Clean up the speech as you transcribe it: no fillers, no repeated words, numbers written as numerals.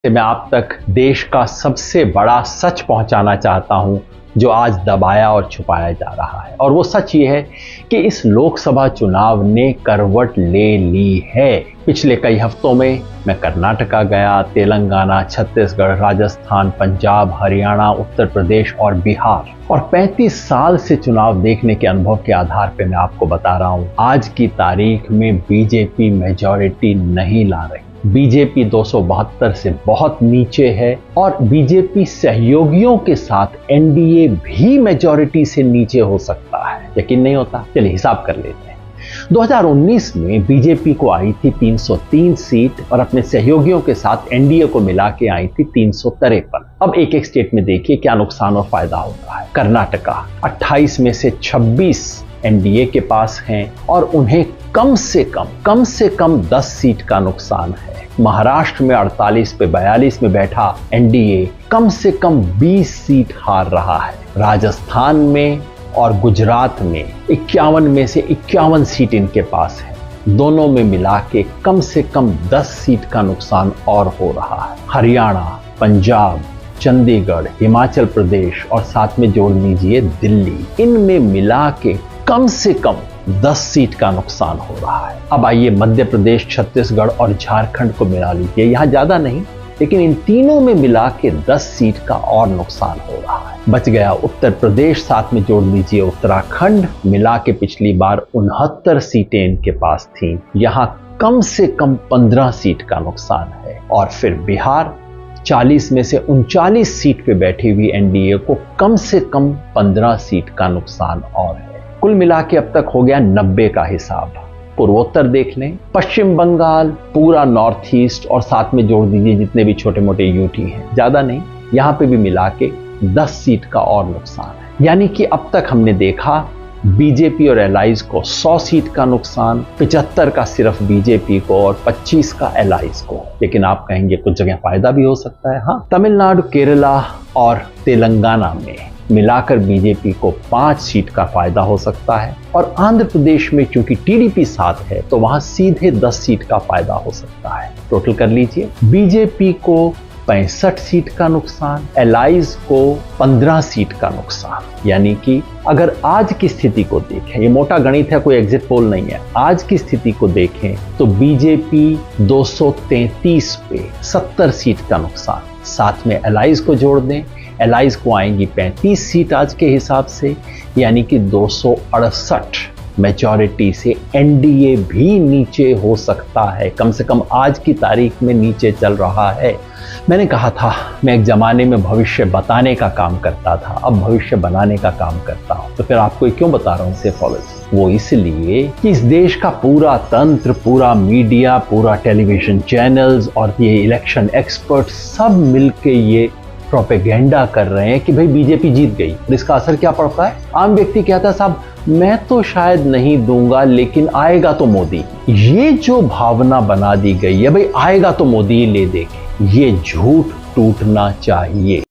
मैं आप तक देश का सबसे बड़ा सच पहुंचाना चाहता हूं जो आज दबाया और छुपाया जा रहा है। और वो सच ये है कि इस लोकसभा चुनाव ने करवट ले ली है। पिछले कई हफ्तों में मैं कर्नाटका गया, तेलंगाना, छत्तीसगढ़, राजस्थान, पंजाब, हरियाणा, उत्तर प्रदेश और बिहार, और 35 साल से चुनाव देखने के अनुभव के आधार पर मैं आपको बता रहा हूं, आज की तारीख में बीजेपी मेजॉरिटी नहीं ला रही। बीजेपी 272 से बहुत नीचे है और बीजेपी सहयोगियों के साथ एनडीए भी मेजॉरिटी से नीचे हो सकता है। यकीन नहीं होता? चलिए हिसाब कर लेते हैं। 2019 में बीजेपी को आई थी 303 सीट और अपने सहयोगियों के साथ एनडीए को मिला के आई थी 353। अब एक एक स्टेट में देखिए क्या नुकसान और फायदा होता है। कर्नाटका 28 में से 26 एनडीए के पास हैं और उन्हें कम से कम 10 सीट का नुकसान है। महाराष्ट्र में 48 पे 42 में बैठा एनडीए कम से कम 20 सीट हार रहा है। राजस्थान में और गुजरात में 51 में से 51 सीट इनके पास है। दोनों में मिला के कम से कम 10 सीट का नुकसान और हो रहा है। हरियाणा, पंजाब, चंडीगढ़, हिमाचल प्रदेश और साथ में जोड़ लीजिए दिल्ली, इनमें मिला के कम से कम 10 सीट का नुकसान हो रहा है। अब आइए मध्य प्रदेश, छत्तीसगढ़ और झारखंड को मिला लीजिए। यहां ज्यादा नहीं, लेकिन इन तीनों में मिला के 10 सीट का और नुकसान हो रहा है। बच गया उत्तर प्रदेश, साथ में जोड़ लीजिए उत्तराखंड, मिला के पिछली बार 69 सीटें इनके पास थीं। यहां कम से कम 15 सीट का नुकसान है। और फिर बिहार 40 में से 39 सीट पे बैठी हुई एनडीए को कम से कम 15 सीट का नुकसान और है। कुल मिला के अब तक हो गया 90 का हिसाब। पूर्वोत्तर देख लें, पश्चिम बंगाल, पूरा नॉर्थ ईस्ट और साथ में जोड़ दीजिए जितने भी छोटे मोटे यूटी हैं, ज्यादा नहीं, यहां पे भी मिला के 10 सीट का और नुकसान है। यानी कि अब तक हमने देखा बीजेपी और एलाइज को 100 सीट का नुकसान, 75 का सिर्फ बीजेपी को और 25 का एलाइज को। लेकिन आप कहेंगे कुछ जगह फायदा भी हो सकता है। हाँ, तमिलनाडु, केरला और तेलंगाना में मिलाकर बीजेपी को 5 सीट का फायदा हो सकता है। और आंध्र प्रदेश में क्योंकि टीडीपी साथ है तो वहां सीधे 10 सीट का फायदा हो सकता है। टोटल कर लीजिए, बीजेपी को 65 सीट का नुकसान, एलाइज को 15 सीट का नुकसान। यानी कि अगर आज की स्थिति को देखें, ये मोटा गणित है, कोई एग्जिट पोल नहीं है, आज की स्थिति को देखें तो बीजेपी 233 पे 70 सीट का नुकसान, साथ में एलाइज को जोड़ दें, एलाइज को आएंगी 35 सीट आज के हिसाब से, यानी कि 268 मेजॉरिटी से एनडीए भी नीचे हो सकता है। कम से कम आज की तारीख में नीचे चल रहा है। मैंने कहा था मैं एक जमाने में भविष्य बताने का काम करता था, अब भविष्य बनाने का काम करता हूं। तो फिर आपको क्यों बता रहा हूं सेफोलॉजी? वो इसलिए कि इस देश का पूरा तंत्र, पूरा मीडिया, पूरा टेलीविजन चैनल्स और ये इलेक्शन एक्सपर्ट सब मिलके ये प्रोपेगेंडा कर रहे हैं कि भाई बीजेपी जीत गई। और इसका असर क्या पड़ता है? आम व्यक्ति कहता है साहब मैं तो शायद नहीं दूंगा लेकिन आएगा तो मोदी। ये जो भावना बना दी गई है भाई आएगा तो मोदी ले देंगे, ये झूठ टूटना चाहिए।